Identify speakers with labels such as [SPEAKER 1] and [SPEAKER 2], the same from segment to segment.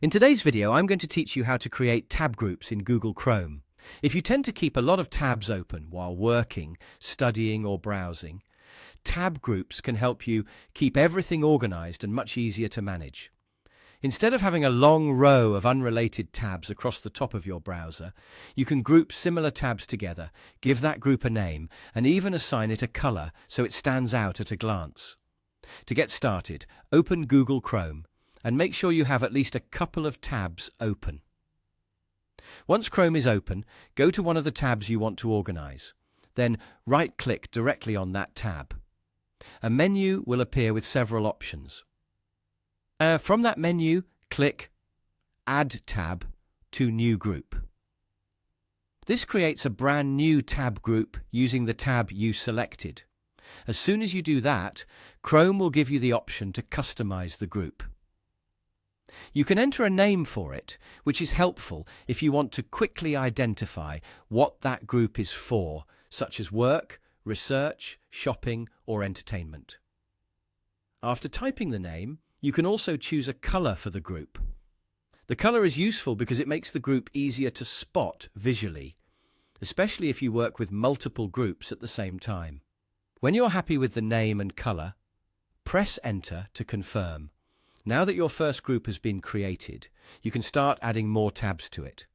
[SPEAKER 1] In today's video, I'm going to teach you how to create tab groups in Google Chrome. If you tend to keep a lot of tabs open while working, studying, or browsing, tab groups can help you keep everything organized and much easier to manage. Instead of having a long row of unrelated tabs across the top of your browser, you can group similar tabs together, give that group a name, and even assign it a color so it stands out at a glance. To get started, open Google Chrome and make sure you have at least a couple of tabs open. Once Chrome is open, go to one of the tabs you want to organize. Then right-click directly on that tab. A menu will appear with several options. From that menu, click Add Tab to New Group. This creates a brand new tab group using the tab you selected. As soon as you do that, Chrome will give you the option to customize the group. You can enter a name for it, which is helpful if you want to quickly identify what that group is for, such as work, research, shopping, or entertainment. After typing the name, you can also choose a color for the group. The color is useful because it makes the group easier to spot visually, especially if you work with multiple groups at the same time. When you're happy with the name and color, press Enter to confirm. Now that your first group has been created, you can start adding more tabs to it.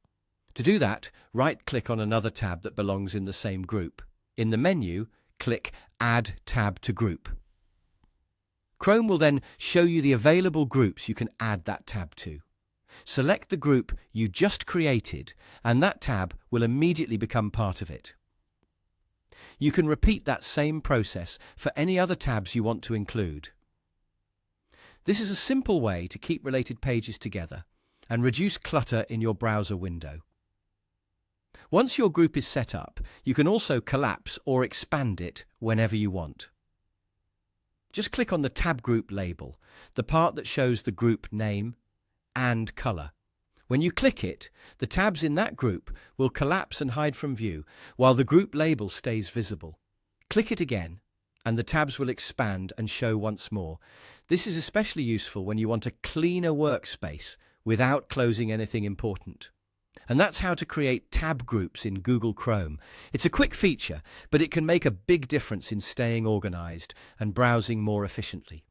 [SPEAKER 1] To do that, right-click on another tab that belongs in the same group. In the menu, click Add Tab to Group. Chrome will then show you the available groups you can add that tab to. Select the group you just created, and that tab will immediately become part of it. You can repeat that same process for any other tabs you want to include. This is a simple way to keep related pages together and reduce clutter in your browser window. Once your group is set up, you can also collapse or expand it whenever you want. Just click on the tab group label, the part that shows the group name and color. When you click it, the tabs in that group will collapse and hide from view, while the group label stays visible. Click it again, and the tabs will expand and show once more. This is especially useful when you want a cleaner workspace without closing anything important. And that's how to create tab groups in Google Chrome. It's a quick feature, but it can make a big difference in staying organized and browsing more efficiently.